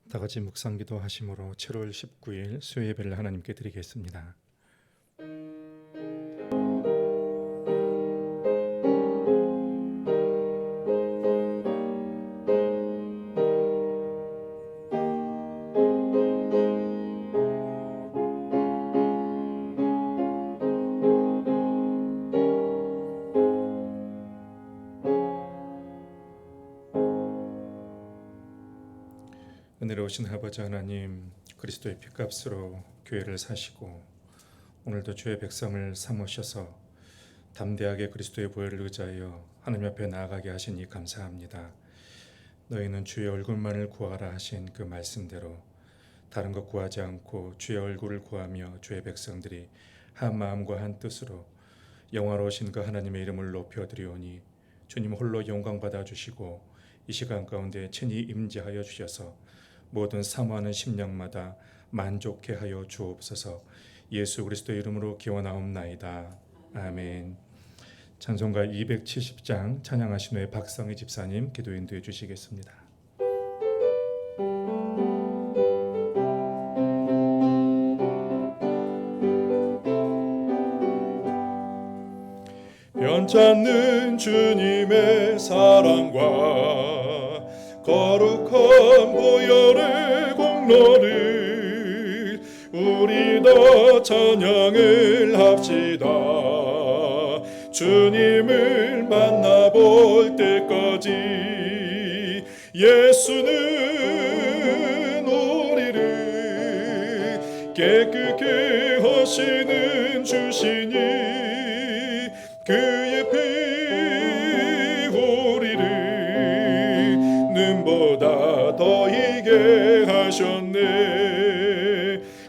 다 같이 묵상기도 하심으로 7월 19일 수요 예배를 하나님께 드리겠습니다. 은혜로우신 아버지 하나님, 그리스도의 피값으로 교회를 사시고 오늘도 주의 백성을 삼으셔서 담대하게 그리스도의 보혈을 의지하여 하나님 앞에 나아가게 하시니 감사합니다. 너희는 주의 얼굴만을 구하라 하신 그 말씀대로 다른 것 구하지 않고 주의 얼굴을 구하며 주의 백성들이 한 마음과 한 뜻으로 영화로우신 그 하나님의 이름을 높여드리오니 주님 홀로 영광 받아 주시고 이 시간 가운데 친히 임재하여 주셔서 모든 사모하는 심령마다 만족해 하여 주옵소서. 예수 그리스도의 이름으로 기원하옵나이다. 아멘. 찬송가 270장 찬양하신 후에 박성희 집사님 기도 인도해 주시겠습니다. 변찮는 주님의 사랑과 거룩한 보혈의 공로를 우리 다 찬양을 합시다. 주님을 만나볼 때까지 예수는 우리를 깨끗게 하시는 주시니 그의 피 우리를 눈보다 더 희게 하셨네.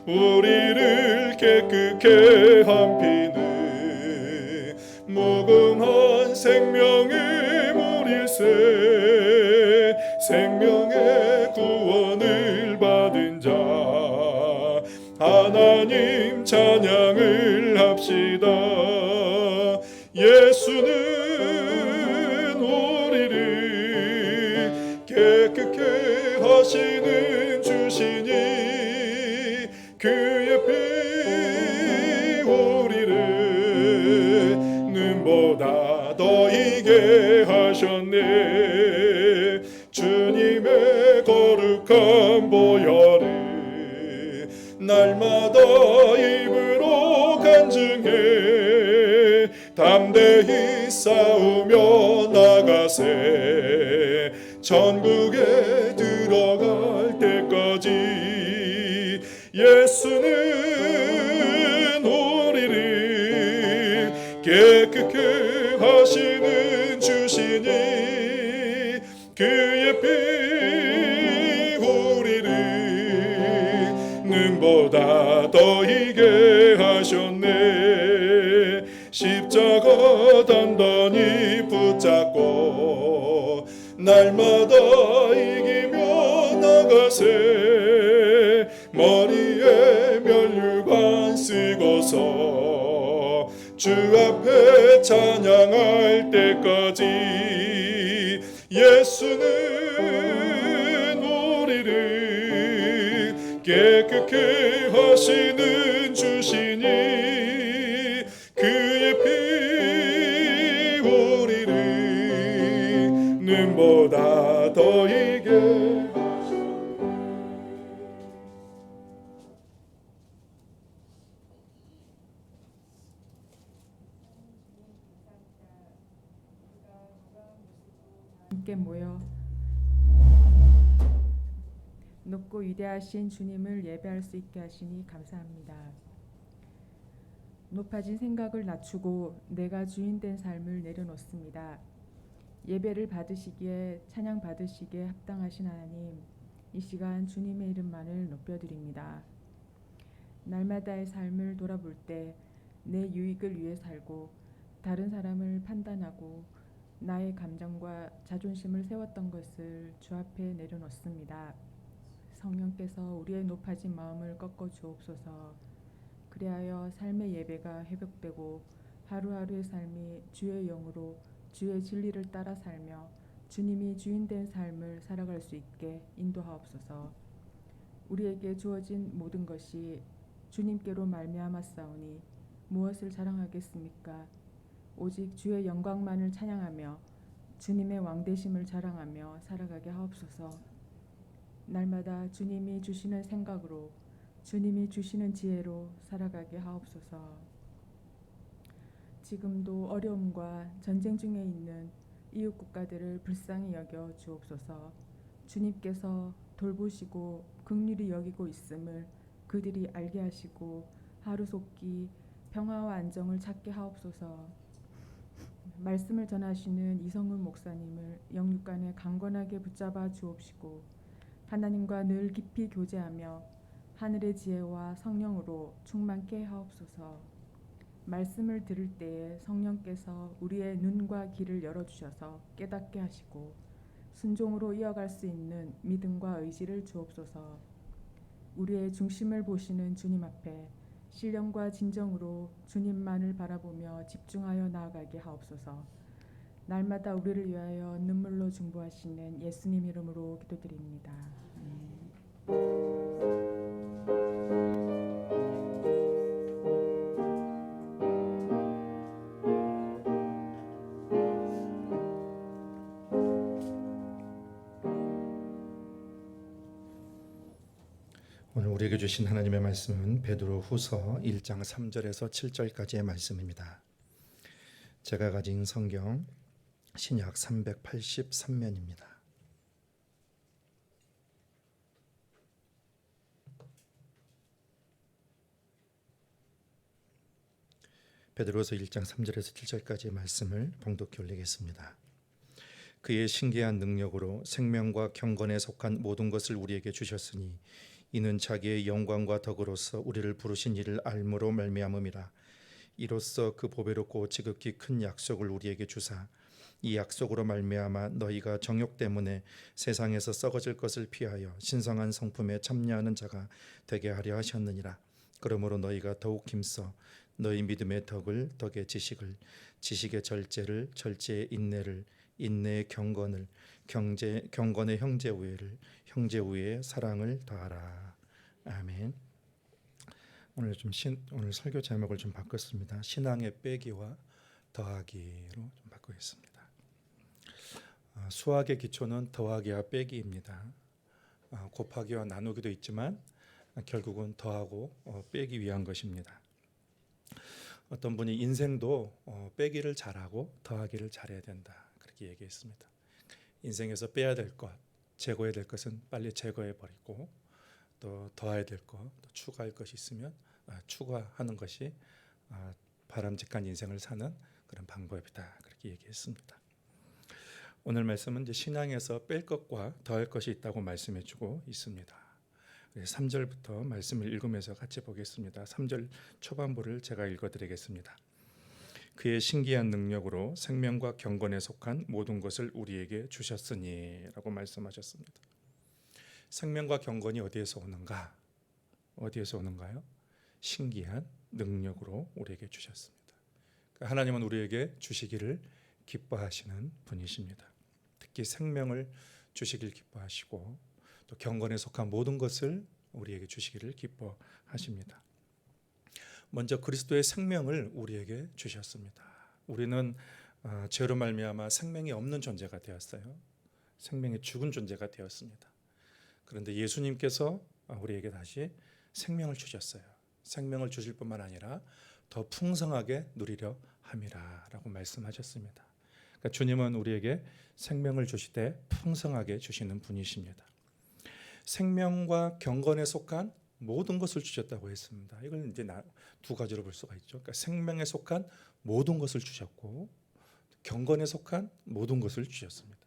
우리를 깨끗게 한 피는 무궁한 생명의 물일세. 생명의 구원을 받은 자 하나님 찬양을 합시다. 예수는 우리를 깨끗게 하시는 주시니 그의 피 우리를 눈보다 더 희게 하셨네. 주님의 거룩한 보혈을 날마다 입으로 간증해 담대히 싸우며 나가세. 천국에 들어갈 때까지 예수는 우리를 깨끗게 하시는 주시니 그의 피 우리를 눈보다 더 희게 하셨네. 십자가 단단히 붙잡고 날마다 이기며 나가세. 머리에 면류관 쓰고서 주 앞에 찬양할 때까지 예수는 우리를 깨끗게 하시는 주시니 그의 피 우리를 눈보다 더 희게 하셨네. 함께 모여 높고 위대하신 주님을 예배할 수 있게 하시니 감사합니다. 높아진 생각을 낮추고 내가 주인된 삶을 내려놓습니다. 예배를 받으시기에 찬양 받으시기에 합당하신 하나님, 이 시간 주님의 이름만을 높여드립니다. 날마다의 삶을 돌아볼 때 내 유익을 위해 살고 다른 사람을 판단하고 나의 감정과 자존심을 세웠던 것을 주 앞에 내려놓습니다. 성령께서 우리의 높아진 마음을 꺾어 주옵소서. 그리하여 삶의 예배가 회복되고 하루하루의 삶이 주의 영으로 주의 진리를 따라 살며 주님이 주인된 삶을 살아갈 수 있게 인도하옵소서. 우리에게 주어진 모든 것이 주님께로 말미암았사오니 무엇을 자랑하겠습니까? 오직 주의 영광만을 찬양하며 주님의 왕되심을 자랑하며 살아가게 하옵소서. 날마다 주님이 주시는 생각으로 주님이 주시는 지혜로 살아가게 하옵소서. 지금도 어려움과 전쟁 중에 있는 이웃 국가들을 불쌍히 여겨 주옵소서. 주님께서 돌보시고 긍휼히 여기고 있음을 그들이 알게 하시고 하루속히 평화와 안정을 찾게 하옵소서. 말씀을 전하시는 이성훈 목사님을 영육간에 강건하게 붙잡아 주옵시고 하나님과 늘 깊이 교제하며 하늘의 지혜와 성령으로 충만케 하옵소서. 말씀을 들을 때에 성령께서 우리의 눈과 귀를 열어주셔서 깨닫게 하시고 순종으로 이어갈 수 있는 믿음과 의지를 주옵소서. 우리의 중심을 보시는 주님 앞에 신령과 진정으로 주님만을 바라보며 집중하여 나아가게 하옵소서. 날마다 우리를 위하여 눈물로 중보하시는 예수님 이름으로 기도드립니다. 아멘. 오늘 우리에게 주신 하나님의 말씀은 베드로후서 1장 3절에서 7절까지의 말씀입니다. 제가 가진 성경 신약 383면입니다. 베드로후서 1장 3절에서 7절까지의 말씀을 봉독해 올리겠습니다. 그의 신기한 능력으로 생명과 경건에 속한 모든 것을 우리에게 주셨으니 이는 자기의 영광과 덕으로서 우리를 부르신 이를 알므로 말미암음이라. 이로써 그 보배롭고 지극히 큰 약속을 우리에게 주사 이 약속으로 말미암아 너희가 정욕 때문에 세상에서 썩어질 것을 피하여 신성한 성품에 참여하는 자가 되게 하려 하셨느니라. 그러므로 너희가 더욱 힘써 너희 믿음의 덕을 덕의 지식을, 지식의 절제를, 절제의 인내를, 인내의 경건을, 경건의 형제 우애를, 형제 우애의 사랑을 더하라. 아멘. 오늘 설교 제목을 좀 바꿨습니다. 신앙의 빼기와 더하기로 좀 바꾸겠습니다. 수학의 기초는 더하기와 빼기입니다. 곱하기와 나누기도 있지만 결국은 더하고 빼기 위한 것입니다. 어떤 분이 인생도 빼기를 잘하고 더하기를 잘해야 된다, 그렇게 얘기했습니다. 인생에서 빼야 될 것, 제거해야 될 것은 빨리 제거해 버리고 또 더해야 될 것, 또 추가할 것이 있으면 추가하는 것이 바람직한 인생을 사는 그런 방법이다, 그렇게 얘기했습니다. 오늘 말씀은 이제 신앙에서 뺄 것과 더할 것이 있다고 말씀해주고 있습니다. 3절부터 말씀을 읽으면서 같이 보겠습니다. 3절 초반부를 제가 읽어드리겠습니다. 그의 신기한 능력으로 생명과 경건에 속한 모든 것을 우리에게 주셨으니 라고 말씀하셨습니다. 생명과 경건이 어디에서 오는가? 어디에서 오는가요? 신기한 능력으로 우리에게 주셨습니다. 하나님은 우리에게 주시기를 기뻐하시는 분이십니다. 특히 생명을 주시길 기뻐하시고 또 경건에 속한 모든 것을 우리에게 주시기를 기뻐하십니다. 먼저 그리스도의 생명을 우리에게 주셨습니다. 우리는 죄로 말미암아 생명이 없는 존재가 되었어요. 생명이 죽은 존재가 되었습니다. 그런데 예수님께서 우리에게 다시 생명을 주셨어요. 생명을 주실 뿐만 아니라 더 풍성하게 누리려 함이라 라고 말씀하셨습니다. 그러니까 주님은 우리에게 생명을 주시되 풍성하게 주시는 분이십니다. 생명과 경건에 속한 모든 것을 주셨다고 했습니다. 이걸 이제 두 가지로 볼 수가 있죠. 그러니까 생명에 속한 모든 것을 주셨고 경건에 속한 모든 것을 주셨습니다.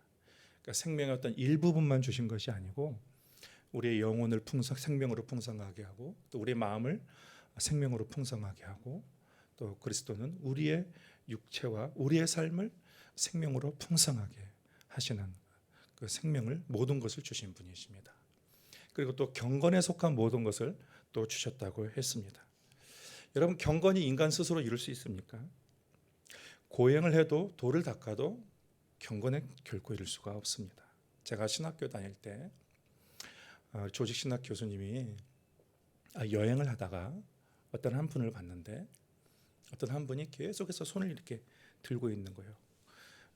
그러니까 생명의 어떤 일부분만 주신 것이 아니고 우리의 영혼을 생명으로 풍성하게 하고 또 우리의 마음을 생명으로 풍성하게 하고 또 그리스도는 우리의 육체와 우리의 삶을 생명으로 풍성하게 하시는 그 생명을 모든 것을 주신 분이십니다. 그리고 또 경건에 속한 모든 것을 또 주셨다고 했습니다. 여러분, 경건이 인간 스스로 이룰 수 있습니까? 고행을 해도 돌을 닦아도 경건에 결코 이룰 수가 없습니다. 제가 신학교 다닐 때 조직신학 교수님이 여행을 하다가 어떤 한 분을 봤는데 어떤 한 분이 계속해서 손을 이렇게 들고 있는 거예요.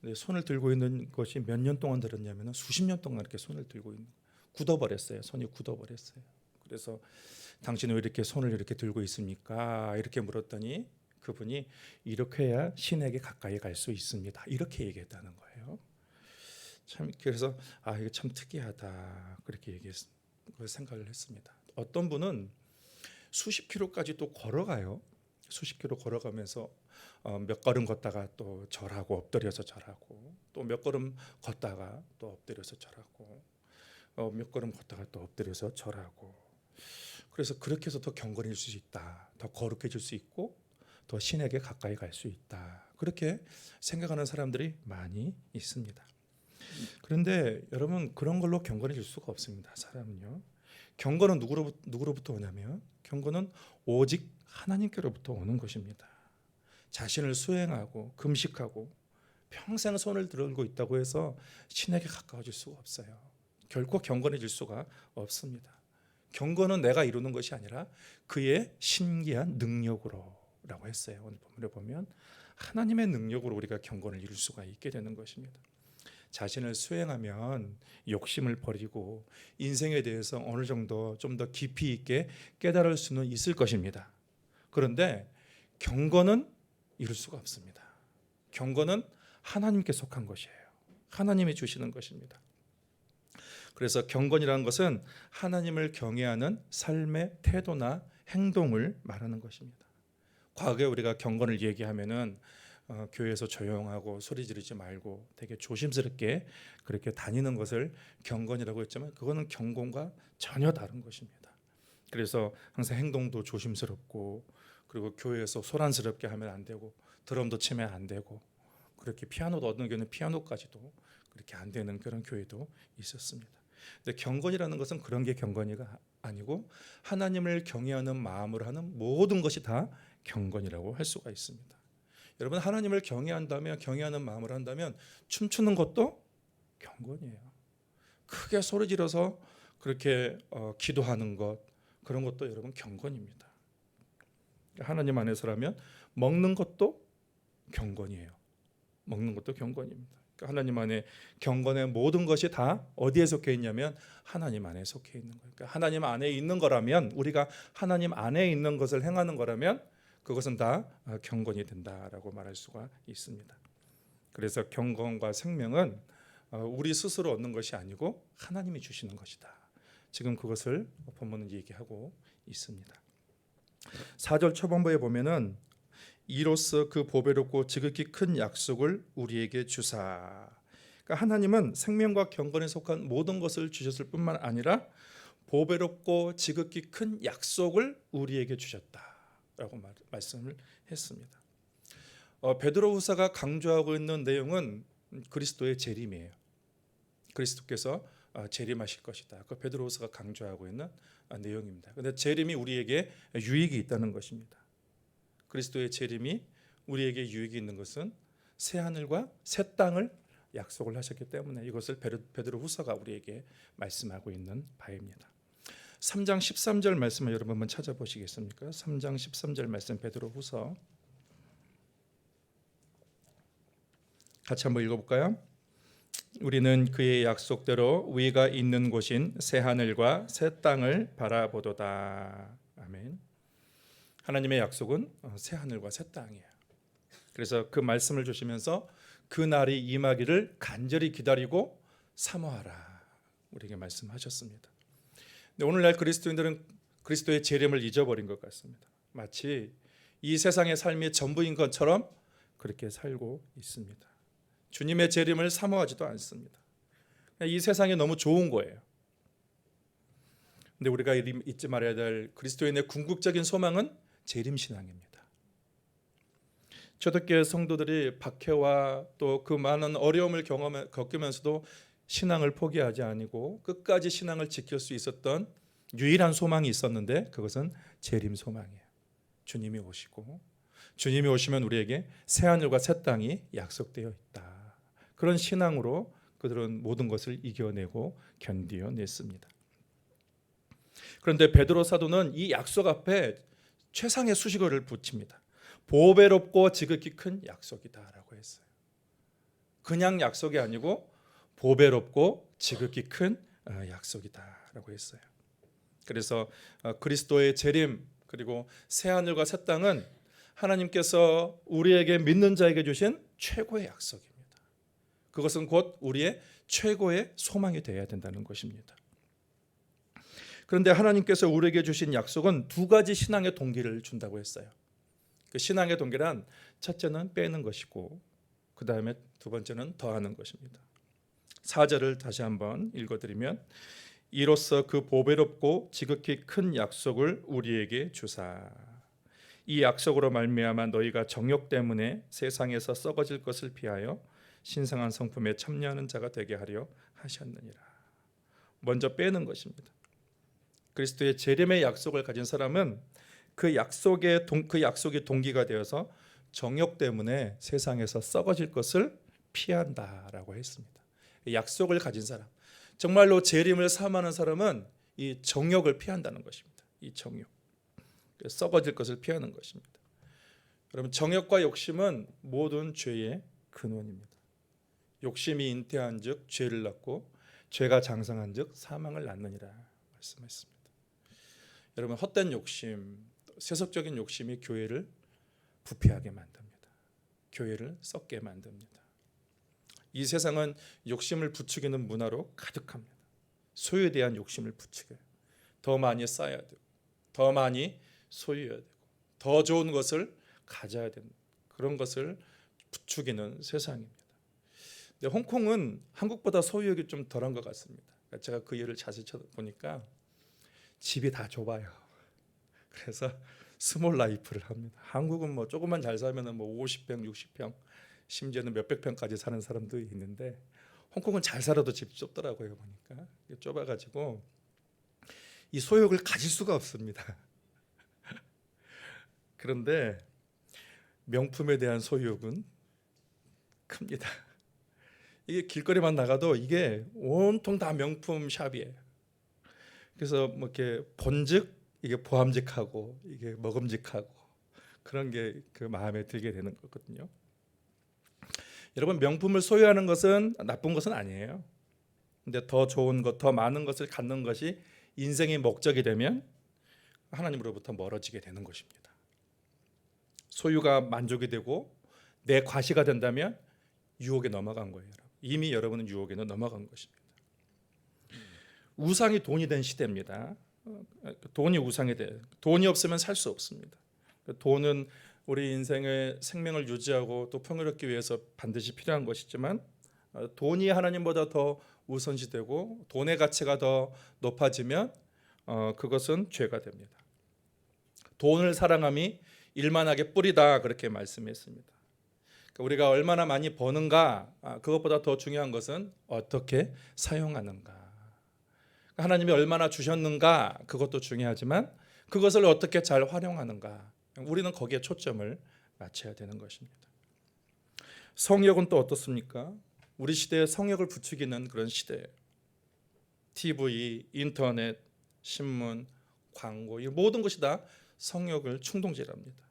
근데 손을 들고 있는 것이 몇 년 동안 들었냐면 수십 년 동안 이렇게 손을 들고 있는 거예요. 굳어버렸어요. 손이 굳어버렸어요. 그래서 당신은 왜 이렇게 손을 이렇게 들고 있습니까? 이렇게 물었더니 그분이 이렇게 해야 신에게 가까이 갈 수 있습니다. 이렇게 얘기했다는 거예요. 참 그래서 이게 참 특이하다 그렇게 생각을 했습니다. 어떤 분은 수십 킬로까지 또 걸어가요. 수십 킬로 걸어가면서 몇 걸음 걷다가 또 절하고 엎드려서 절하고 또 몇 걸음 걷다가 또 엎드려서 절하고 몇 걸음 걷다가 또 엎드려서 절하고 그래서 그렇게 해서 더 경건해질 수 있다. 더 거룩해질 수 있고 더 신에게 가까이 갈 수 있다. 그렇게 생각하는 사람들이 많이 있습니다. 그런데 여러분 그런 걸로 경건해질 수가 없습니다. 사람은요. 경건은 누구로부터 오냐면 경건은 오직 하나님께로부터 오는 것입니다. 자신을 수행하고 금식하고 평생 손을 들고 있다고 해서 신에게 가까워질 수가 없어요. 결코 경건해질 수가 없습니다. 경건은 내가 이루는 것이 아니라 그의 신기한 능력으로라고 했어요. 오늘 본문에 보면 하나님의 능력으로 우리가 경건을 이룰 수가 있게 되는 것입니다. 자신을 수행하면 욕심을 버리고 인생에 대해서 어느 정도 좀 더 깊이 있게 깨달을 수는 있을 것입니다. 그런데 경건은 이룰 수가 없습니다. 경건은 하나님께 속한 것이에요. 하나님이 주시는 것입니다. 그래서 경건이라는 것은 하나님을 경외하는 삶의 태도나 행동을 말하는 것입니다. 과거에 우리가 경건을 얘기하면은 교회에서 조용하고 소리 지르지 말고 되게 조심스럽게 그렇게 다니는 것을 경건이라고 했지만 그거는 경건과 전혀 다른 것입니다. 그래서 항상 행동도 조심스럽고 그리고 교회에서 소란스럽게 하면 안 되고 드럼도 치면 안 되고 그렇게 피아노도 어떤 교회는 피아노까지도 그렇게 안 되는 그런 교회도 있었습니다. 근데 경건이라는 것은 그런 게 경건이가 아니고 하나님을 경외하는 마음으로 하는 모든 것이 다 경건이라고 할 수가 있습니다. 여러분 하나님을 경외한다면 경외하는 마음으로 한다면 춤추는 것도 경건이에요. 크게 소리 지르서 그렇게 기도하는 것 그런 것도 여러분 경건입니다. 하나님 안에서라면 먹는 것도 경건이에요. 먹는 것도 경건입니다. 그러니까 하나님 안에 경건의 모든 것이 다 어디에 속해 있냐면 하나님 안에 속해 있는 거예요. 그러니까 하나님 안에 있는 거라면 우리가 하나님 안에 있는 것을 행하는 거라면 그것은 다 경건이 된다라고 말할 수가 있습니다. 그래서 경건과 생명은 우리 스스로 얻는 것이 아니고 하나님이 주시는 것이다. 지금 그것을 본문은 얘기하고 있습니다. 4절 초반부에 보면은 이로써 그 보배롭고 지극히 큰 약속을 우리에게 주사. 그러니까 하나님은 생명과 경건에 속한 모든 것을 주셨을 뿐만 아니라 보배롭고 지극히 큰 약속을 우리에게 주셨다라고 말씀을 했습니다. 베드로후서가 강조하고 있는 내용은 그리스도의 재림이에요. 그리스도께서 재림하실 것이다. 그 베드로후서가 강조하고 있는 내용입니다. 그런데 재림이 우리에게 유익이 있다는 것입니다. 그리스도의 재림이 우리에게 유익이 있는 것은 새 하늘과 새 땅을 약속을 하셨기 때문에 이것을 베드로후서가 우리에게 말씀하고 있는 바입니다. 3장 13절 말씀을 여러분 한번 찾아보시겠습니까? 3장 13절 말씀 베드로후서 같이 한번 읽어볼까요? 우리는 그의 약속대로 위가 있는 곳인 새 하늘과 새 땅을 바라보도다. 아멘. 하나님의 약속은 새 하늘과 새 땅이에요. 그래서 그 말씀을 주시면서 그 날이 임하기를 간절히 기다리고 사모하라 우리에게 말씀하셨습니다. 근데 오늘날 그리스도인들은 그리스도의 재림을 잊어버린 것 같습니다. 마치 이 세상의 삶이 전부인 것처럼 그렇게 살고 있습니다. 주님의 재림을 사모하지도 않습니다. 이 세상이 너무 좋은 거예요. 근데 우리가 잊지 말아야 될 그리스도인의 궁극적인 소망은 재림신앙입니다. 초대교회 성도들이 박해와 또 그 많은 어려움을 겪으면서도 신앙을 포기하지 아니고 끝까지 신앙을 지킬 수 있었던 유일한 소망이 있었는데 그것은 재림 소망이에요. 주님이 오시고 주님이 오시면 우리에게 새 하늘과 새 땅이 약속되어 있다. 그런 신앙으로 그들은 모든 것을 이겨내고 견디어냈습니다. 그런데 베드로 사도는 이 약속 앞에 최상의 수식어를 붙입니다. 보배롭고 지극히 큰 약속이다라고 했어요. 그냥 약속이 아니고 보배롭고 지극히 큰 약속이다라고 했어요. 그래서 그리스도의 재림 그리고 새 하늘과 새 땅은 하나님께서 우리에게 믿는 자에게 주신 최고의 약속입니다. 그것은 곧 우리의 최고의 소망이 되어야 된다는 것입니다. 그런데 하나님께서 우리에게 주신 약속은 두 가지 신앙의 동기를 준다고 했어요. 그 신앙의 동기란 첫째는 빼는 것이고 그 다음에 두 번째는 더하는 것입니다. 4절을 다시 한번 읽어드리면 이로써 그 보배롭고 지극히 큰 약속을 우리에게 주사 이 약속으로 말미암아 너희가 정욕 때문에 세상에서 썩어질 것을 피하여 신성한 성품에 참여하는 자가 되게 하려 하셨느니라. 먼저 빼는 것입니다. 그리스도의 재림의 약속을 가진 사람은 그 약속이 동기가 되어서 정욕 때문에 세상에서 썩어질 것을 피한다라고 했습니다. 약속을 가진 사람, 정말로 재림을 사모하는 사람은 이 정욕을 피한다는 것입니다. 이 정욕, 썩어질 것을 피하는 것입니다. 여러분, 정욕과 욕심은 모든 죄의 근원입니다. 욕심이 잉태한즉 죄를 낳고 죄가 장성한즉 사망을 낳느니라 말씀했습니다. 여러분, 헛된 욕심, 세속적인 욕심이 교회를 부패하게 만듭니다. 교회를 썩게 만듭니다. 이 세상은 욕심을 부추기는 문화로 가득합니다. 소유에 대한 욕심을 부추겨요. 더 많이 쌓아야 되고 더 많이 소유해야 되고 더 좋은 것을 가져야 되는 그런 것을 부추기는 세상입니다. 근데 홍콩은 한국보다 소유욕이 좀 덜한 것 같습니다. 제가 그 일을 자세히 쳐다보니까 집이 다 좁아요. 그래서 스몰 라이프를 합니다. 한국은 뭐 조금만 잘 살면은 뭐 50평, 60평, 심지어는 몇백 평까지 사는 사람도 있는데 홍콩은 잘 살아도 집 좁더라고요. 보니까 좁아가지고 이 소욕을 가질 수가 없습니다. 그런데 명품에 대한 소욕은 큽니다. 이게 길거리만 나가도 이게 온통 다 명품 샵이에요. 그래서 뭐 이렇게 본즉 이게 보암직하고 이게 먹음직하고 그런 게 그 마음에 들게 되는 거거든요. 여러분, 명품을 소유하는 것은 나쁜 것은 아니에요. 근데 더 좋은 것, 더 많은 것을 갖는 것이 인생의 목적이 되면 하나님으로부터 멀어지게 되는 것입니다. 소유가 만족이 되고 내 과시가 된다면 유혹에 넘어간 거예요. 이미 여러분은 유혹에는 넘어간 것입니다. 우상이 돈이 된 시대입니다. 돈이 우상이 돼. 돈이 없으면 살 수 없습니다. 돈은 우리 인생의 생명을 유지하고 또 풍요롭기 위해서 반드시 필요한 것이지만 돈이 하나님보다 더 우선시되고 돈의 가치가 더 높아지면 그것은 죄가 됩니다. 돈을 사랑함이 일만하게 뿌리다 그렇게 말씀했습니다. 우리가 얼마나 많이 버는가 그것보다 더 중요한 것은 어떻게 사용하는가. 하나님이 얼마나 주셨는가 그것도 중요하지만 그것을 어떻게 잘 활용하는가 우리는 거기에 초점을 맞춰야 되는 것입니다. 성욕은 또 어떻습니까? 우리 시대에 성욕을 부추기는 그런 시대예요. TV, 인터넷, 신문, 광고 이 모든 것이 다 성욕을 충동질합니다.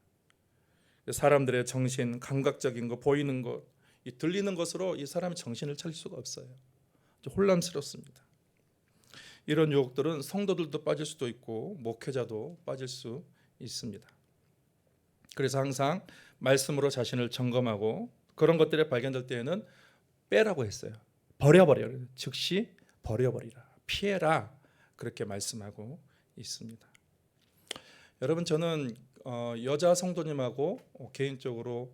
사람들의 정신, 감각적인 것, 보이는 것, 이 들리는 것으로 이 사람의 정신을 차릴 수가 없어요. 혼란스럽습니다. 이런 유혹들은 성도들도 빠질 수도 있고 목회자도 빠질 수 있습니다. 그래서 항상 말씀으로 자신을 점검하고 그런 것들이 발견될 때에는 빼라고 했어요. 버려버려. 즉시 버려버리라. 피해라. 그렇게 말씀하고 있습니다. 여러분, 저는 여자 성도님하고 개인적으로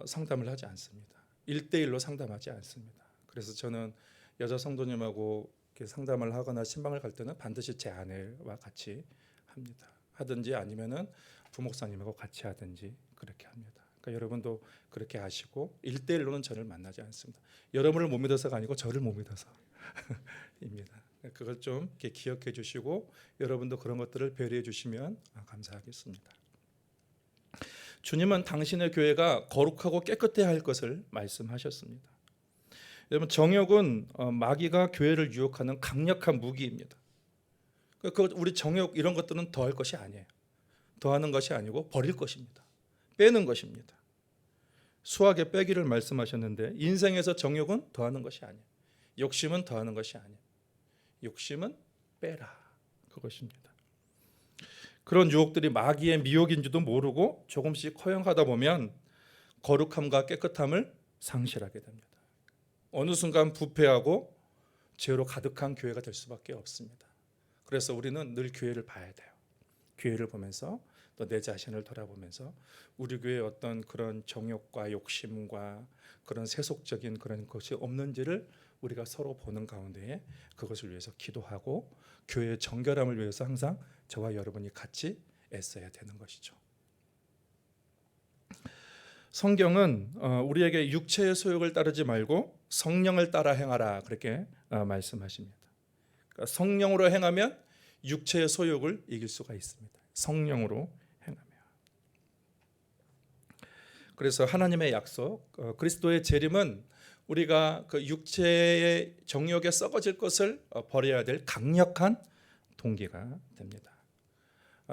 상담을 하지 않습니다. 1대1로 상담하지 않습니다. 그래서 저는 여자 성도님하고 상담을 하거나 신방을 갈 때는 반드시 제 아내와 같이 합니다. 하든지 아니면은 부목사님하고 같이 하든지 그렇게 합니다. 그러니까 여러분도 그렇게 하시고 1대1로는 저를 만나지 않습니다. 여러분을 못 믿어서가 아니고 저를 못 믿어서입니다. 그걸 좀 이렇게 기억해 주시고 여러분도 그런 것들을 배려해 주시면 감사하겠습니다. 주님은 당신의 교회가 거룩하고 깨끗해야 할 것을 말씀하셨습니다. 여러분, 정욕은 마귀가 교회를 유혹하는 강력한 무기입니다. 그 우리 정욕 이런 것들은 더할 것이 아니에요. 더하는 것이 아니고 버릴 것입니다. 빼는 것입니다. 수학의 빼기를 말씀하셨는데 인생에서 정욕은 더하는 것이 아니에요. 욕심은 더하는 것이 아니에요. 욕심은 빼라. 그것입니다. 그런 유혹들이 마귀의 미혹인지도 모르고 조금씩 허용하다 보면 거룩함과 깨끗함을 상실하게 됩니다. 어느 순간 부패하고 죄로 가득한 교회가 될 수밖에 없습니다. 그래서 우리는 늘 교회를 봐야 돼요. 교회를 보면서 또 내 자신을 돌아보면서 우리 교회에 어떤 그런 정욕과 욕심과 그런 세속적인 그런 것이 없는지를 우리가 서로 보는 가운데에 그것을 위해서 기도하고 교회의 정결함을 위해서 항상 저와 여러분이 같이 애써야 되는 것이죠. 성경은 우리에게 육체의 소욕을 따르지 말고 성령을 따라 행하라 그렇게 말씀하십니다. 그러니까 성령으로 행하면 육체의 소욕을 이길 수가 있습니다. 성령으로 행하며. 그래서 하나님의 약속, 그리스도의 재림은 우리가 그 육체의 정욕에 썩어질 것을 버려야 될 강력한 동기가 됩니다.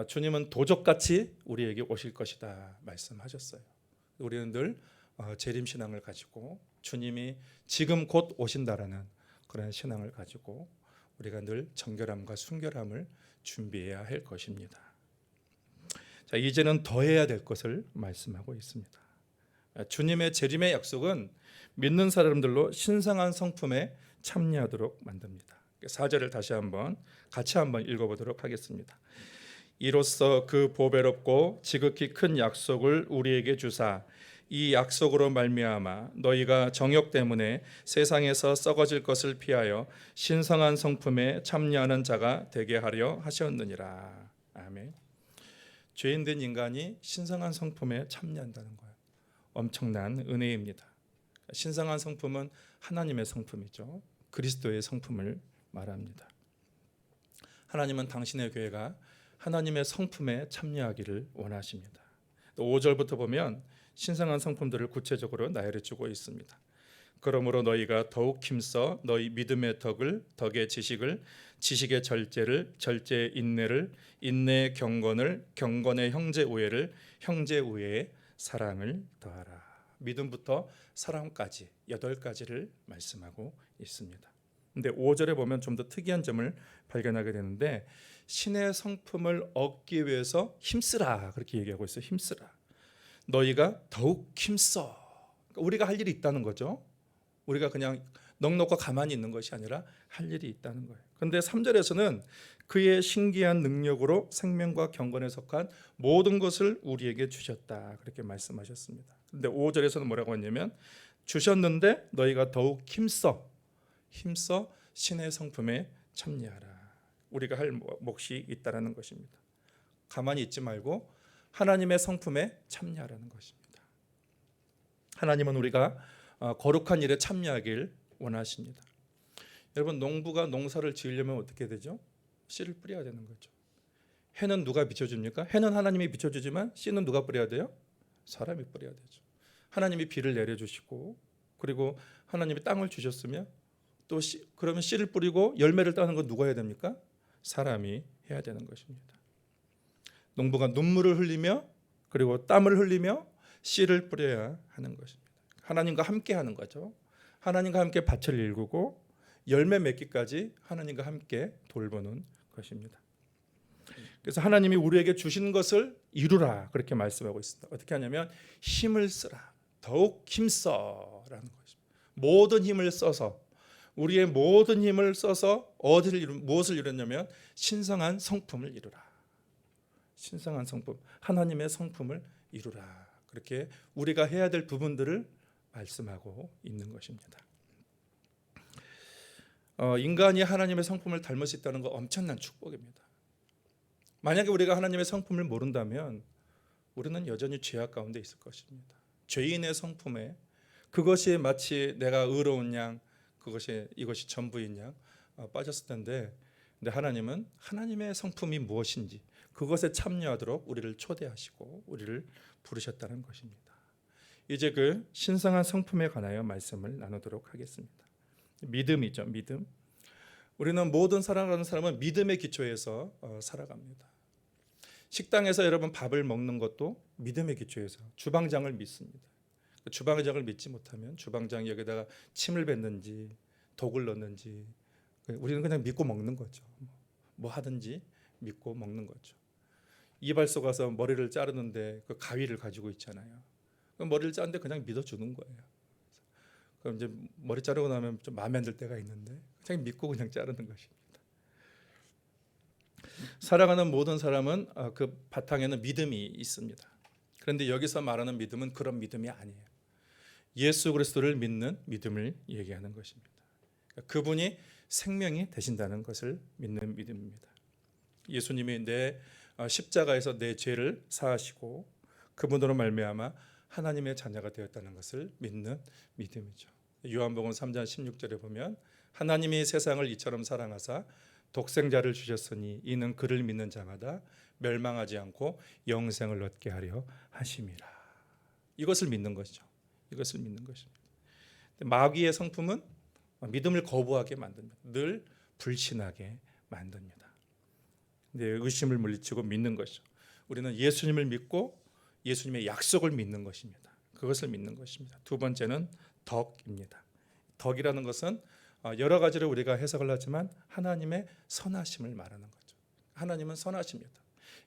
주님은 도적같이 우리에게 오실 것이다 말씀하셨어요. 우리는 늘 재림 신앙을 가지고 주님이 지금 곧 오신다라는 그런 신앙을 가지고 우리가 늘 정결함과 순결함을 준비해야 할 것입니다. 자, 이제는 더해야 될 것을 말씀하고 있습니다. 주님의 재림의 약속은 믿는 사람들로 신성한 성품에 참여하도록 만듭니다. 4절을 다시 한번 같이 한번 읽어보도록 하겠습니다. 이로써 그 보배롭고 지극히 큰 약속을 우리에게 주사 이 약속으로 말미암아 너희가 정욕 때문에 세상에서 썩어질 것을 피하여 신성한 성품에 참여하는 자가 되게 하려 하셨느니라. 아멘. 죄인된 인간이 신성한 성품에 참여한다는 거예요. 엄청난 은혜입니다. 신성한 성품은 하나님의 성품이죠. 그리스도의 성품을 말합니다. 하나님은 당신의 교회가 하나님의 성품에 참여하기를 원하십니다. 또 5절부터 보면 신성한 성품들을 구체적으로 나열해 주고 있습니다. 그러므로 너희가 더욱 힘써 너희 믿음의 덕의 지식을, 지식의 절제를, 절제의 인내를, 인내의 경건을, 경건의 형제 우애를, 형제 우애의 사랑을 더하라. 믿음부터 사랑까지 8가지를 말씀하고 있습니다. 근데 5절에 보면 좀 더 특이한 점을 발견하게 되는데 신의 성품을 얻기 위해서 힘쓰라 그렇게 얘기하고 있어요. 힘쓰라. 너희가 더욱 힘써. 우리가 할 일이 있다는 거죠. 우리가 그냥 넉넉히 가만히 있는 것이 아니라 할 일이 있다는 거예요. 그런데 3절에서는 그의 신기한 능력으로 생명과 경건에 속한 모든 것을 우리에게 주셨다 그렇게 말씀하셨습니다. 그런데 5절에서는 뭐라고 했냐면 주셨는데 너희가 더욱 힘써 신의 성품에 참여하라. 우리가 할 몫이 있다라는 것입니다. 가만히 있지 말고 하나님의 성품에 참여하라는 것입니다. 하나님은 우리가 거룩한 일에 참여하길 원하십니다. 여러분 농부가 농사를 지으려면 어떻게 되죠? 씨를 뿌려야 되는 거죠. 해는 누가 비춰줍니까? 해는 하나님이 비춰주지만 씨는 누가 뿌려야 돼요? 사람이 뿌려야 되죠. 하나님이 비를 내려주시고 그리고 하나님이 땅을 주셨으면 또 그러면 씨를 뿌리고 열매를 따는 건 누가 해야 됩니까? 사람이 해야 되는 것입니다. 농부가 눈물을 흘리며 그리고 땀을 흘리며 씨를 뿌려야 하는 것입니다. 하나님과 함께 하는 거죠. 하나님과 함께 밭을 일구고 열매 맺기까지 하나님과 함께 돌보는 것입니다. 그래서 하나님이 우리에게 주신 것을 이루라 그렇게 말씀하고 있습니다. 어떻게 하냐면 힘을 쓰라. 더욱 힘써라는 것입니다. 모든 힘을 써서 우리의 모든 힘을 써서 무엇을 이루냐면 신성한 성품을 이루라. 신성한 성품, 하나님의 성품을 이루라. 그렇게 우리가 해야 될 부분들을 말씀하고 있는 것입니다. 인간이 하나님의 성품을 닮을 수 있다는 거 엄청난 축복입니다. 만약에 우리가 하나님의 성품을 모른다면 우리는 여전히 죄악 가운데 있을 것입니다. 죄인의 성품에 그것이 마치 내가 의로운 양 이것이 전부인 양 빠졌을 텐데 근데 하나님은 하나님의 성품이 무엇인지 그것에 참여하도록 우리를 초대하시고 우리를 부르셨다는 것입니다. 이제 그 신성한 성품에 관하여 말씀을 나누도록 하겠습니다. 믿음이죠. 믿음. 우리는 모든 살아가는 사람은 믿음의 기초에서 살아갑니다. 식당에서 여러분 밥을 먹는 것도 믿음의 기초에서 주방장을 믿습니다. 주방장을 믿지 못하면 주방장이 여기다가 침을 뱉는지 독을 넣는지 우리는 그냥 믿고 먹는 거죠. 뭐 하든지 믿고 먹는 거죠. 이발소 가서 머리를 자르는데 그 가위를 가지고 있잖아요. 그럼 머리를 자르는데 그냥 믿어주는 거예요. 그럼 이제 머리 자르고 나면 좀 마음에 안 들 때가 있는데 그냥 믿고 그냥 자르는 것입니다. 살아가는 모든 사람은 그 바탕에는 믿음이 있습니다. 그런데 여기서 말하는 믿음은 그런 믿음이 아니에요. 예수 그리스도를 믿는 믿음을 얘기하는 것입니다. 그분이 생명이 되신다는 것을 믿는 믿음입니다. 예수님이 내 십자가에서 내 죄를 사하시고 그분으로 말미암아 하나님의 자녀가 되었다는 것을 믿는 믿음이죠. 요한복음 3장 16절에 보면 하나님이 세상을 이처럼 사랑하사 독생자를 주셨으니 이는 그를 믿는 자마다 멸망하지 않고 영생을 얻게 하려 하심이라. 이것을 믿는 것이죠. 이것을 믿는 것입니다. 마귀의 성품은 믿음을 거부하게 만듭니다. 늘 불신하게 만듭니다. 근데 의심을 물리치고 믿는 것이죠. 우리는 예수님을 믿고 예수님의 약속을 믿는 것입니다. 그것을 믿는 것입니다. 두 번째는 덕입니다. 덕이라는 것은 여러 가지로 우리가 해석을 하지만 하나님의 선하심을 말하는 거죠. 하나님은 선하십니다.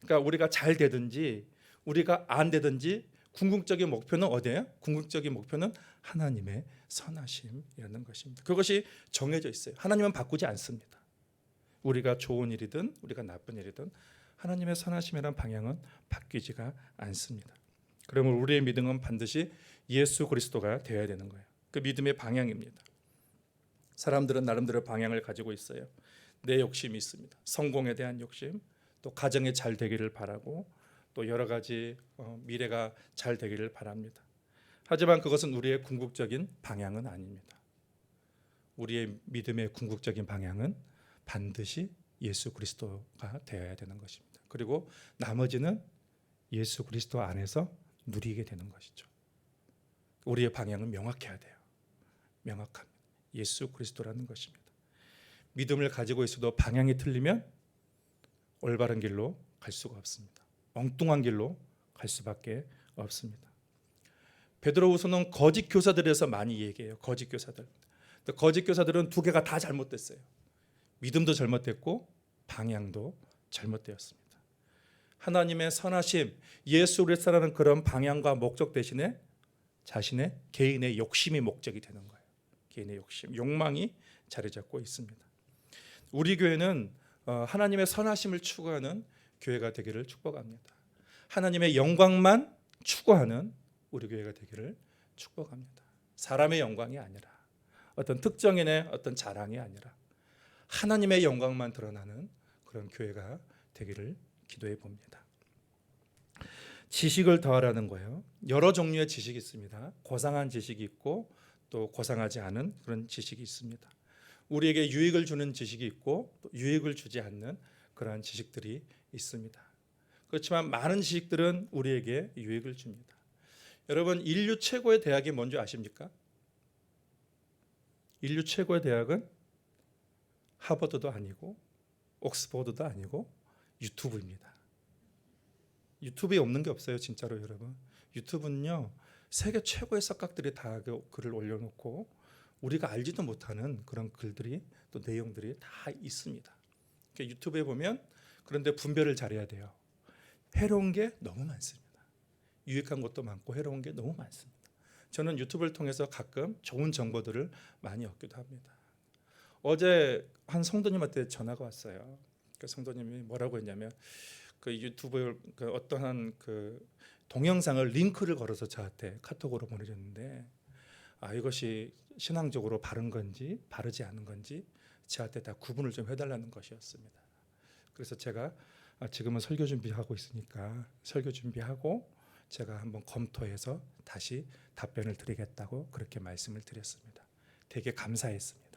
그러니까 우리가 잘 되든지 우리가 안 되든지 궁극적인 목표는 어디예요? 궁극적인 목표는 하나님의 선하심이라는 것입니다. 그것이 정해져 있어요. 하나님은 바꾸지 않습니다. 우리가 좋은 일이든 우리가 나쁜 일이든 하나님의 선하심이라는 방향은 바뀌지가 않습니다. 그러면 우리의 믿음은 반드시 예수 그리스도가 되어야 되는 거예요. 그 믿음의 방향입니다. 사람들은 나름대로 방향을 가지고 있어요. 내 욕심이 있습니다. 성공에 대한 욕심, 또 가정이 잘 되기를 바라고 또 여러 가지 미래가 잘 되기를 바랍니다. 하지만 그것은 우리의 궁극적인 방향은 아닙니다. 우리의 믿음의 궁극적인 방향은 반드시 예수 그리스도가 되어야 되는 것입니다. 그리고 나머지는 예수 그리스도 안에서 누리게 되는 것이죠. 우리의 방향은 명확해야 돼요. 명확합니다. 예수 그리스도라는 것입니다. 믿음을 가지고 있어도 방향이 틀리면 올바른 길로 갈 수가 없습니다. 엉뚱한 길로 갈 수밖에 없습니다. 베드로후서는 거짓 교사들에서 많이 얘기해요. 거짓 교사들. 거짓 교사들은 두 개가 다 잘못됐어요. 믿음도 잘못됐고 방향도 잘못되었습니다. 하나님의 선하심, 예수 그리스도라는 그런 방향과 목적 대신에 자신의 개인의 욕심이 목적이 되는 거예요. 개인의 욕심, 욕망이 자리 잡고 있습니다. 우리 교회는 하나님의 선하심을 추구하는 교회가 되기를 축복합니다. 하나님의 영광만 추구하는 우리 교회가 되기를 축복합니다. 사람의 영광이 아니라 어떤 특정인의 어떤 자랑이 아니라 하나님의 영광만 드러나는 그런 교회가 되기를 기도해 봅니다. 지식을 더하라는 거예요. 여러 종류의 지식이 있습니다. 고상한 지식이 있고 또 고상하지 않은 그런 지식이 있습니다. 우리에게 유익을 주는 지식이 있고 또 유익을 주지 않는 그러한 지식들이 있습니다. 그렇지만 많은 지식들은 우리에게 유익을 줍니다. 여러분, 인류 최고의 대학이 뭔지 아십니까? 인류 최고의 대학은 하버드도 아니고 옥스퍼드도 아니고 유튜브입니다. 유튜브에 없는 게 없어요, 진짜로 여러분. 유튜브는요, 세계 최고의 석각들이 다 글을 올려놓고 우리가 알지도 못하는 그런 글들이 또 내용들이 다 있습니다. 유튜브에 보면 그런데 분별을 잘해야 돼요. 해로운 게 너무 많습니다. 유익한 것도 많고 해로운 게 너무 많습니다. 저는 유튜브를 통해서 가끔 좋은 정보들을 많이 얻기도 합니다. 어제 한 성도님한테 전화가 왔어요. 그 성도님이 뭐라고 했냐면 그 유튜브 그 어떠한 그 동영상을 링크를 걸어서 저한테 카톡으로 보내줬는데 이것이 신앙적으로 바른 건지 바르지 않은 건지 저한테 다 구분을 좀 해달라는 것이었습니다. 그래서 제가 지금은 설교 준비하고 있으니까 설교 준비하고 제가 한번 검토해서 다시 답변을 드리겠다고 그렇게 말씀을 드렸습니다. 되게 감사했습니다.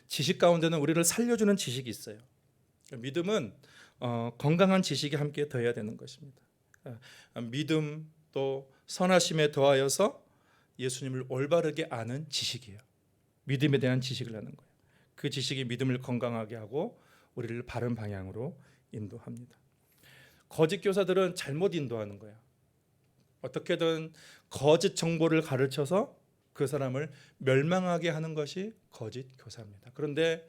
지식 가운데는 우리를 살려주는 지식이 있어요. 믿음은 건강한 지식이 함께 더해야 되는 것입니다. 믿음 또 선하심에 더하여서 예수님을 올바르게 아는 지식이에요. 믿음에 대한 지식을 하는 거예요. 그 지식이 믿음을 건강하게 하고 우리를 바른 방향으로 인도합니다. 거짓 교사들은 잘못 인도하는 거예요. 어떻게든 거짓 정보를 가르쳐서 그 사람을 멸망하게 하는 것이 거짓 교사입니다. 그런데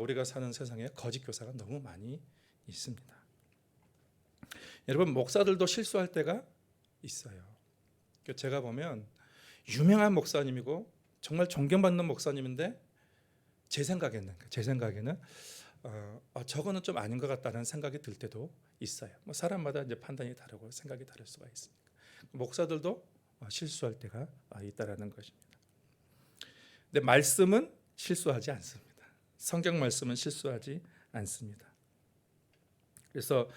우리가 사는 세상에 거짓 교사가 너무 많이 있습니다. 여러분, 목사들도 실수할 때가 있어요. 제가 보면 유명한 목사님이고 정말 존경받는 목사님인데 제 생각에는 저거는 좀 아닌 것 같다는 생각이 들 때도 있어요. 뭐 사람마다 이제 판단이 다르고 생각이 다를 수가 있으니까. 목사들도 실수할 때가 있다라는 것입니다. 근데 말씀은 실수하지 않습니다. 성경 말씀은 실수하지 않습니다. 그래서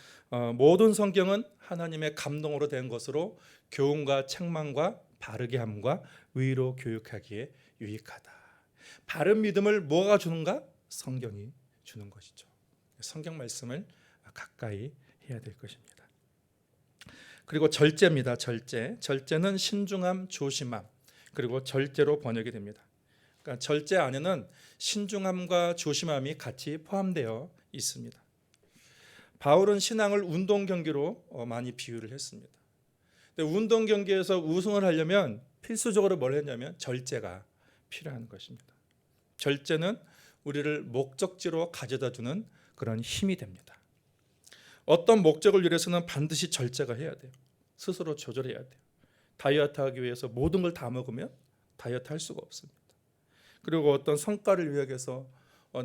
모든 성경은 하나님의 감동으로 된 것으로 교훈과 책망과 바르게 함과 의로 교육하기에 유익하다. 바른 믿음을 뭐가 주는가? 성경이 주는 것이죠. 성경 말씀을 가까이 해야 될 것입니다. 그리고 절제입니다. 절제는 신중함, 조심함, 그리고 절제로 번역이 됩니다. 그러니까 절제 안에는 신중함과 조심함이 같이 포함되어 있습니다. 바울은 신앙을 운동 경기로 많이 비유를 했습니다. 근데 운동 경기에서 우승을 하려면 필수적으로 뭘 했냐면 절제가 필요한 것입니다. 절제는 우리를 목적지로 가져다 주는 그런 힘이 됩니다. 어떤 목적을 위해서는 반드시 절제가 해야 돼요. 스스로 조절해야 돼요. 다이어트하기 위해서 모든 걸 다 먹으면 다이어트 할 수가 없습니다. 그리고 어떤 성과를 위해서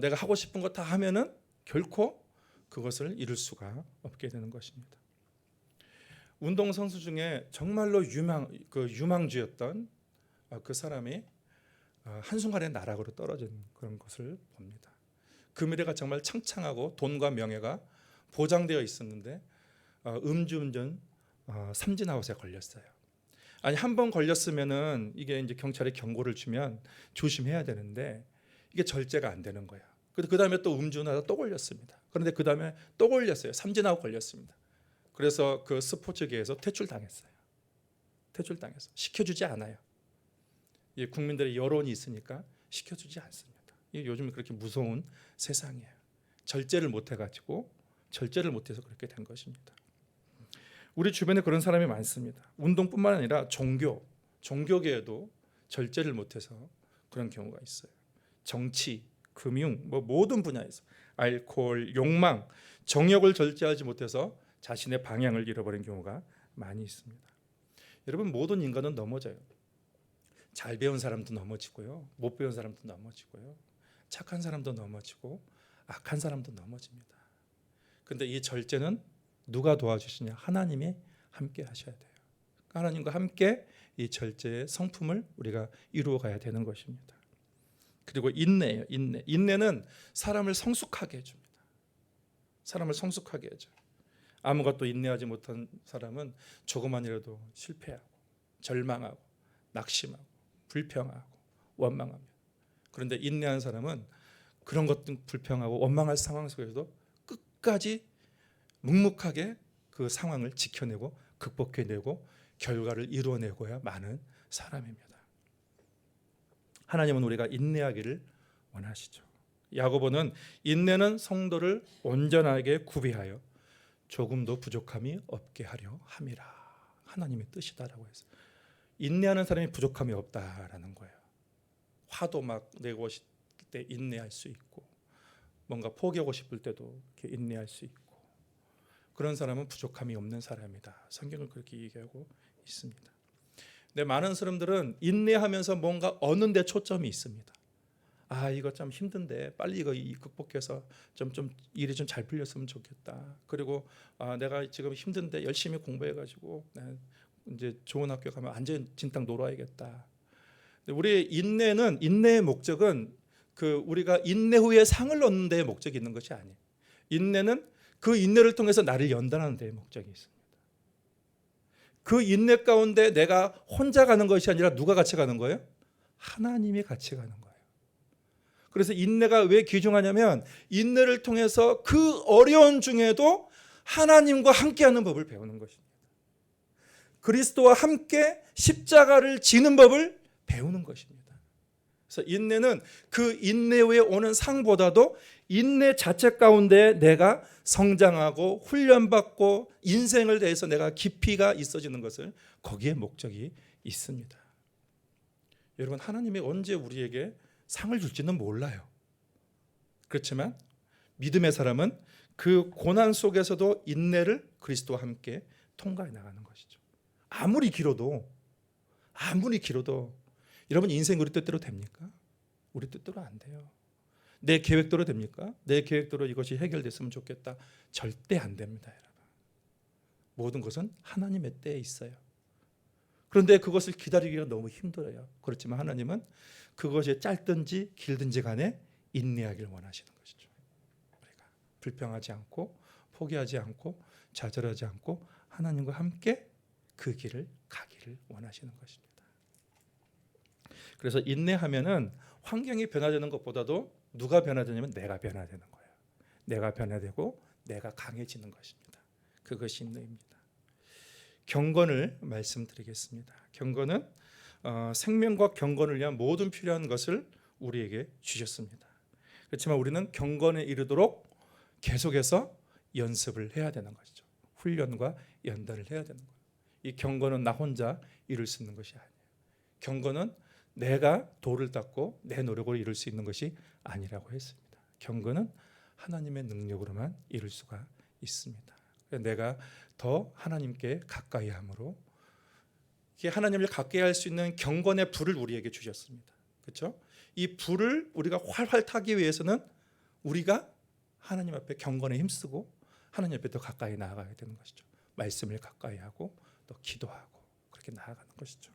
내가 하고 싶은 거 다 하면은 결코 그것을 이룰 수가 없게 되는 것입니다. 운동 선수 중에 정말로 유망주였던 그 사람이 한순간에 나락으로 떨어진 그런 것을 봅니다. 그 미래가 정말 창창하고 돈과 명예가 보장되어 있었는데 음주운전 삼진아웃에 걸렸어요. 아니, 한 번 걸렸으면은 이게 이제 경찰에 경고를 주면 조심해야 되는데 이게 절제가 안 되는 거야. 그 다음에 또 음주운전하다 또 걸렸습니다. 그런데 그 다음에 또 걸렸어요. 삼진아웃 걸렸습니다. 그래서 그 스포츠계에서 퇴출당했어요. 시켜주지 않아요. 국민들의 여론이 있으니까 시켜주지 않습니다. 요즘 그렇게 무서운 세상이에요. 절제를 못해서 그렇게 된 것입니다. 우리 주변에 그런 사람이 많습니다. 운동뿐만 아니라 종교계에도 절제를 못해서 그런 경우가 있어요. 정치, 금융, 모든 분야에서 알코올, 욕망, 정욕을 절제하지 못해서 자신의 방향을 잃어버린 경우가 많이 있습니다. 여러분, 모든 인간은 넘어져요. 잘 배운 사람도 넘어지고요, 못 배운 사람도 넘어지고요, 착한 사람도 넘어지고 악한 사람도 넘어집니다. 그런데 이 절제는 누가 도와주시냐? 하나님이 함께 하셔야 돼요. 하나님과 함께 이 절제의 성품을 우리가 이루어 가야 되는 것입니다. 그리고 인내예요. 인내는 사람을 성숙하게 해줍니다. 아무것도 인내하지 못한 사람은 조금만이라도 실패하고 절망하고 낙심하고 불평하고 원망합니다. 그런데 인내한 사람은 그런 것들 불평하고 원망할 상황 속에서도 끝까지 묵묵하게 그 상황을 지켜내고 극복해내고 결과를 이루어내고야 마는 사람입니다. 하나님은 우리가 인내하기를 원하시죠. 야고보는 인내는 성도를 온전하게 구비하여 조금도 부족함이 없게 하려 함이라. 하나님의 뜻이다라고 해서 인내하는 사람이 부족함이 없다라는 거예요. 화도 막 내고 싶을 때 인내할 수 있고, 뭔가 포기하고 싶을 때도 이렇게 인내할 수 있고, 그런 사람은 부족함이 없는 사람이다. 성경은 그렇게 얘기하고 있습니다. 근데 많은 사람들은 인내하면서 뭔가 얻는 데 초점이 있습니다. 이거 좀 힘든데 빨리 이거 극복해서 좀 일이 좀 잘 풀렸으면 좋겠다. 그리고 내가 지금 힘든데 열심히 공부해가지고 이제 좋은 학교 가면 완전 진땅 놀아야겠다. 우리의 인내의 목적은 우리가 인내 후에 상을 얻는 데에 목적이 있는 것이 아니에요. 인내는 그 인내를 통해서 나를 연단하는 데에 목적이 있습니다. 그 인내 가운데 내가 혼자 가는 것이 아니라 누가 같이 가는 거예요? 하나님이 같이 가는 거예요. 그래서 인내가 왜 귀중하냐면 인내를 통해서 그 어려운 중에도 하나님과 함께하는 법을 배우는 것입니다. 그리스도와 함께 십자가를 지는 법을 배우는 것입니다. 그래서 인내는 그 인내 후에 오는 상보다도 인내 자체 가운데 내가 성장하고 훈련받고 인생을 대해서 내가 깊이가 있어지는 것을 거기에 목적이 있습니다. 여러분, 하나님이 언제 우리에게 상을 줄지는 몰라요. 그렇지만 믿음의 사람은 그 고난 속에서도 인내를 그리스도와 함께 통과해 나가는 것이죠. 아무리 길어도 여러분, 인생 우리 뜻대로 됩니까? 우리 뜻대로 안 돼요. 내 계획대로 됩니까? 내 계획대로 이것이 해결됐으면 좋겠다. 절대 안 됩니다, 여러분. 모든 것은 하나님의 때에 있어요. 그런데 그것을 기다리기가 너무 힘들어요. 그렇지만 하나님은 그것이 짧든지 길든지 간에 인내하기를 원하시는 것이죠. 우리가 불평하지 않고 포기하지 않고 좌절하지 않고 하나님과 함께 그 길을 가기를 원하시는 것입니다. 그래서 인내하면은 환경이 변화되는 것보다도 누가 변화되냐면 내가 변화되는 거예요. 내가 변화되고 내가 강해지는 것입니다. 그것이 인내입니다. 경건을 말씀드리겠습니다. 경건은 생명과 경건을 위한 모든 필요한 것을 우리에게 주셨습니다. 그렇지만 우리는 경건에 이르도록 계속해서 연습을 해야 되는 것이죠. 훈련과 연단을 해야 되는 거예요. 이 경건은 나 혼자 이룰 수 있는 것이 아니에요. 경건은 내가 돌을 닦고 내 노력으로 이룰 수 있는 것이 아니라고 했습니다. 경건은 하나님의 능력으로만 이룰 수가 있습니다. 내가 더 하나님께 가까이 함으로 하나님을 가까이 할 수 있는 경건의 불을 우리에게 주셨습니다. 그렇죠? 이 불을 우리가 활활 타기 위해서는 우리가 하나님 앞에 경건에 힘쓰고 하나님 앞에 더 가까이 나아가야 되는 것이죠. 말씀을 가까이 하고 또 기도하고 그렇게 나아가는 것이죠.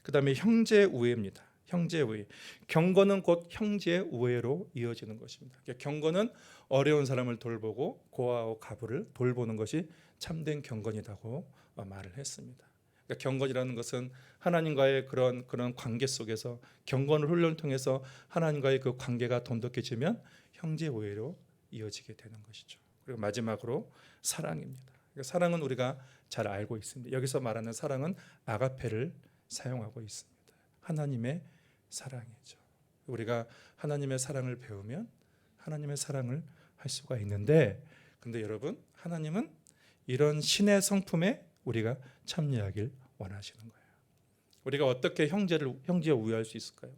그 다음에 형제 우애입니다. 형제 우애. 경건은 곧 형제 우애로 이어지는 것입니다. 경건은 어려운 사람을 돌보고 고아와 가부를 돌보는 것이 참된 경건이라고 말을 했습니다. 그러니까 경건이라는 것은 하나님과의 그런 관계 속에서 경건을 훈련을 통해서 하나님과의 그 관계가 돈독해지면 형제 우애로 이어지게 되는 것이죠. 그리고 마지막으로 사랑입니다. 그러니까 사랑은 우리가 잘 알고 있습니다. 여기서 말하는 사랑은 아가페를 사용하고 있습니다. 하나님의 사랑이죠. 우리가 하나님의 사랑을 배우면 하나님의 사랑을 할 수가 있는데, 근데 여러분, 하나님은 이런 신의 성품에 우리가 참여하길 원하시는 거예요. 우리가 어떻게 형제와 우애할 수 있을까요?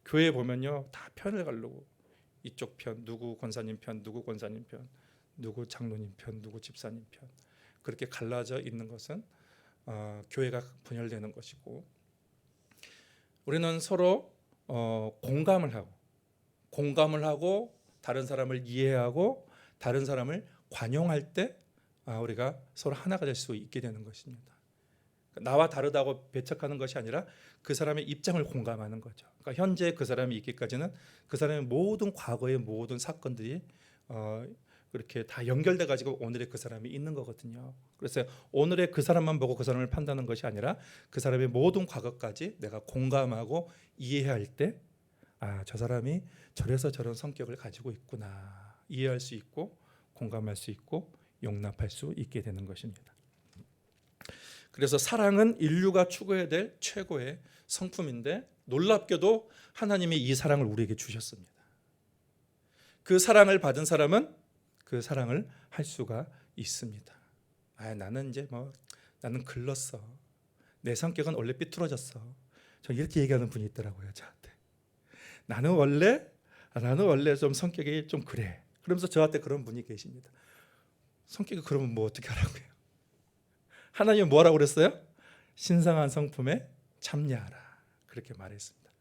교회에 보면요, 다 편을 가르고 이쪽 편, 누구 권사님 편, 누구 권사님 편, 누구 장로님 편, 누구 집사님 편, 그렇게 갈라져 있는 것은 교회가 분열되는 것이고, 우리는 서로 공감을 하고 다른 사람을 이해하고 다른 사람을 관용할 때 우리가 서로 하나가 될 수 있게 되는 것입니다. 나와 다르다고 배척하는 것이 아니라 그 사람의 입장을 공감하는 거죠. 그러니까 현재 그 사람이 있기까지는 그 사람의 모든 과거의 모든 사건들이 그렇게 다 연결돼 가지고 오늘의 그 사람이 있는 거거든요. 그래서 오늘의 그 사람만 보고 그 사람을 판단하는 것이 아니라 그 사람의 모든 과거까지 내가 공감하고 이해할 때, 저 사람이 저래서 저런 성격을 가지고 있구나, 이해할 수 있고 공감할 수 있고 용납할 수 있게 되는 것입니다. 그래서 사랑은 인류가 추구해야 될 최고의 성품인데, 놀랍게도 하나님이 이 사랑을 우리에게 주셨습니다. 그 사랑을 받은 사람은 그 사랑을 할 수가 있습니다. 나는 나는 글렀어. 내 성격은 원래 삐뚤어졌어. 저 이렇게 얘기하는 분이 있더라고요, 저한테. 나는 원래 좀 성격이 좀 그래. 그러면서 저한테 그런 분이 계십니다. 성격이 그러면 뭐 어떻게 하라고요? 하나님은 뭐라고 그랬어요? 신성한 성품에 참여하라, 그렇게 말했습니다.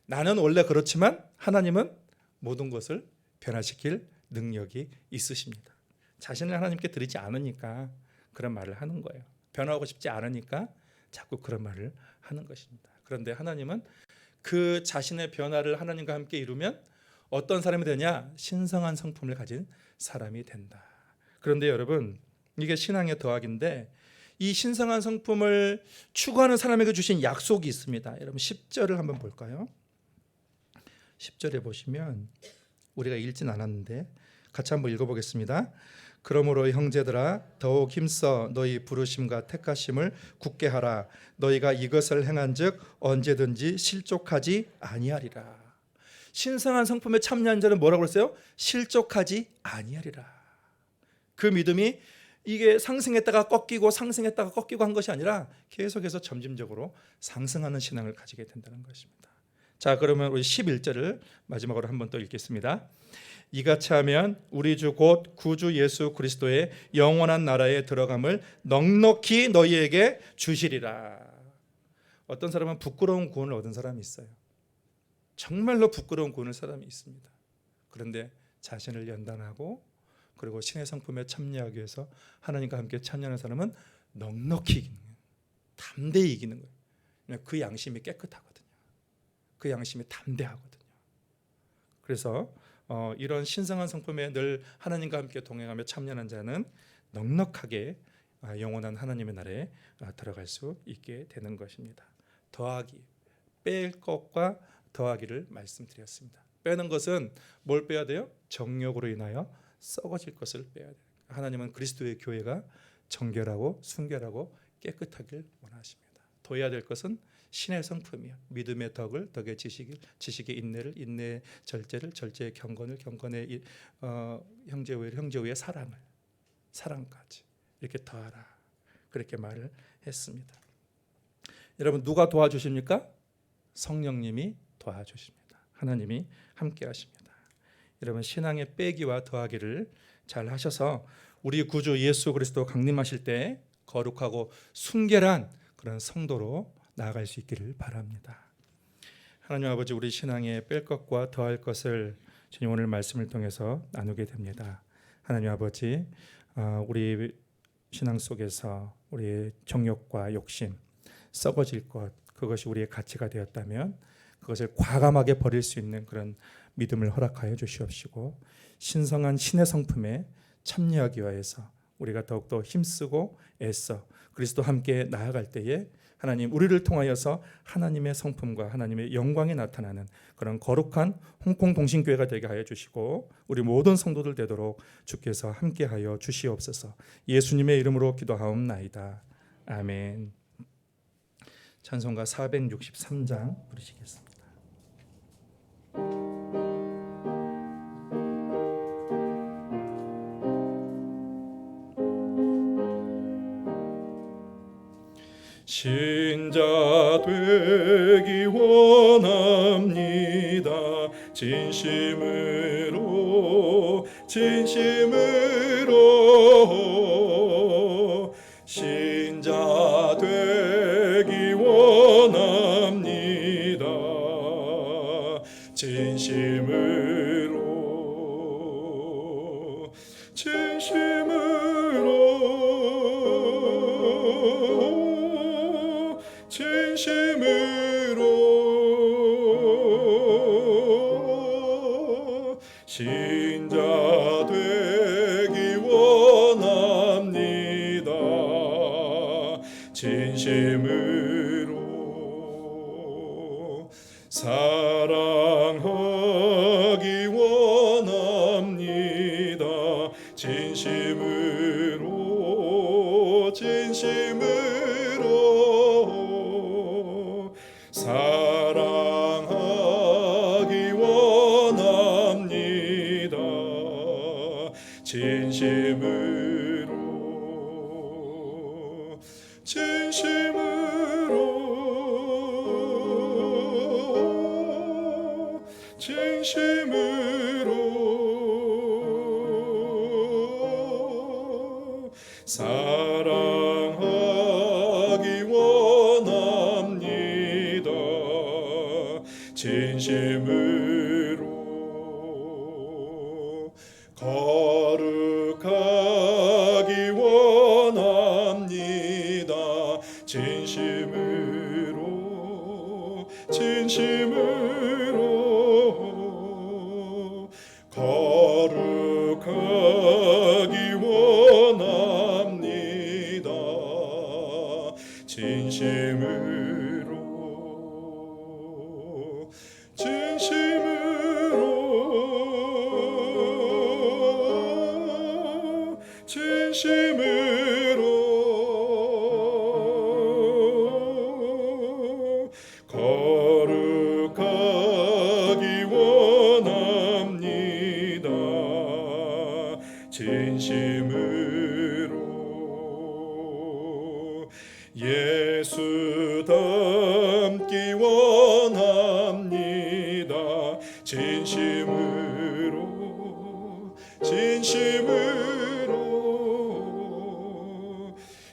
나는 원래 그렇지만 하나님은 모든 것을 변화시킬 능력이 있으십니다. 자신을 하나님께 드리지 않으니까 그런 말을 하는 거예요. 변화하고 싶지 않으니까 자꾸 그런 말을 하는 것입니다. 그런데 하나님은 그 자신의 변화를 하나님과 함께 이루면 어떤 사람이 되냐? 신성한 성품을 가진 사람이 된다. 그런데 여러분, 이게 신앙의 더하기인데, 이 신성한 성품을 추구하는 사람에게 주신 약속이 있습니다. 여러분 10절을 한번 볼까요? 10절에 보시면 우리가 읽진 않았는데, 같이 한번 읽어보겠습니다. 그러므로 형제들아 더욱 힘써 너희 부르심과 택하심을 굳게 하라. 너희가 이것을 행한즉 언제든지 실족하지 아니하리라. 신성한 성품에 참여한 자는 뭐라고 그랬어요? 실족하지 아니하리라. 그 믿음이 이게 상승했다가 꺾이고 상승했다가 꺾이고 한 것이 아니라 계속해서 점진적으로 상승하는 신앙을 가지게 된다는 것입니다. 자, 그러면 우리 11절을 마지막으로 한번 또 읽겠습니다. 이같이 하면 우리 주 곧 구주 예수 그리스도의 영원한 나라에 들어감을 넉넉히 너희에게 주시리라. 어떤 사람은 부끄러운 구원을 얻은 사람이 있어요. 정말로 부끄러운 구원을 사람이 있습니다. 그런데 자신을 연단하고 그리고 신의 성품에 참여하기 위해서 하나님과 함께 참여하는 사람은 넉넉히 이기는 거예요. 담대히 이기는 거예요. 그 양심이 깨끗하거든요. 그 양심이 담대하거든요. 그래서 이런 신성한 성품에 늘 하나님과 함께 동행하며 참여하는 자는 넉넉하게 영원한 하나님의 나라에 들어갈 수 있게 되는 것입니다. 더하기, 뺄 것과 더하기를 말씀드렸습니다. 빼는 것은 뭘 빼야 돼요? 정욕으로 인하여 썩어질 것을 빼야 돼요. 하나님은 그리스도의 교회가 정결하고 순결하고 깨끗하길 원하십니다. 더해야 될 것은 신의 성품이요, 믿음의 덕을 지식의 인내를 인내의 절제를 절제의 경건을 경건의 형제의 사랑까지 이렇게 더하라, 그렇게 말을 했습니다. 여러분, 누가 도와주십니까? 성령님이 도와주십니다. 하나님이 함께 하십니다. 여러분, 신앙의 빼기와 더하기를 잘 하셔서 우리 구주 예수 그리스도 강림하실 때 거룩하고 순결한 그런 성도로 나아갈 수 있기를 바랍니다. 하나님 아버지, 우리 신앙에 뺄 것과 더할 것을 주님 오늘 말씀을 통해서 나누게 됩니다. 하나님 아버지, 우리 신앙 속에서 우리의 정욕과 욕심, 썩어질 것, 그것이 우리의 가치가 되었다면 그것을 과감하게 버릴 수 있는 그런 믿음을 허락하여 주시옵시고, 신성한 신의 성품에 참여하기 위해서 우리가 더욱더 힘쓰고 애써 그리스도와 함께 나아갈 때에 하나님, 우리를 통하여서 하나님의 성품과 하나님의 영광이 나타나는 그런 거룩한 홍콩 동신교회가 되게 하여 주시고, 우리 모든 성도들 되도록 주께서 함께하여 주시옵소서. 예수님의 이름으로 기도하옵나이다. 아멘. 찬송가 463장 부르시겠습니다. 신자 되기 원합니다. 진심으로 신자 되기 원합니다. 진심으로 신자 되기 원합니다. 진심으로 사랑하기 원합니다. 진심으로 사랑하기 원합니다. 진심으로 사랑하기 원합니다. 진심으로 거룩하기 원합니다. 진심으로 거룩하기 원합니다. 진심으로 거룩하기 원합니다. 진심으로 예수 닮기 원합니다. 진심으로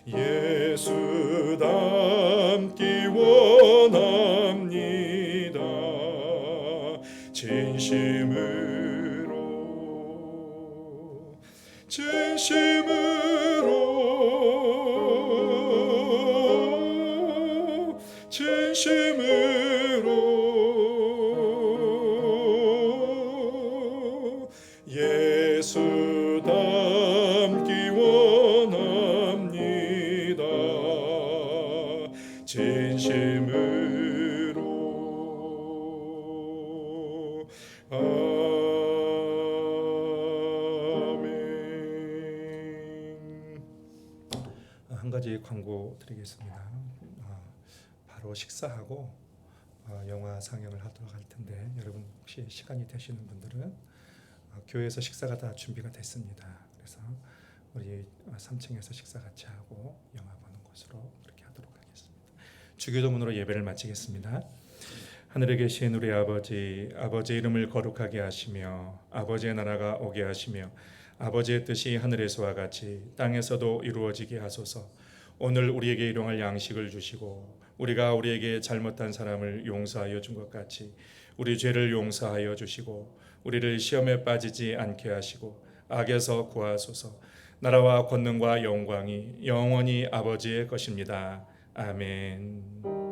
예수 닮기 원합니다. 진심으로 예수 닮기 원합니다. 진심으로 아멘. 한 가지 광고 드리겠습니다. 바로 식사하고 영화 상영을 하도록 할 텐데 여러분 혹시 시간이 되시는 분들은 교회에서 식사가 다 준비가 됐습니다. 그래서 우리 3층에서 식사 같이 하고 영화 보는 것으로 그렇게 하도록 하겠습니다. 주기도문으로 예배를 마치겠습니다. 하늘에 계신 우리 아버지, 아버지의 이름을 거룩하게 하시며 아버지의 나라가 오게 하시며 아버지의 뜻이 하늘에서와 같이 땅에서도 이루어지게 하소서. 오늘 우리에게 일용할 양식을 주시고 우리가 우리에게 잘못한 사람을 용서하여 준 것 같이 우리 죄를 용서하여 주시고 우리를 시험에 빠지지 않게 하시고 악에서 구하소서. 나라와 권능과 영광이 영원히 아버지의 것입니다. 아멘.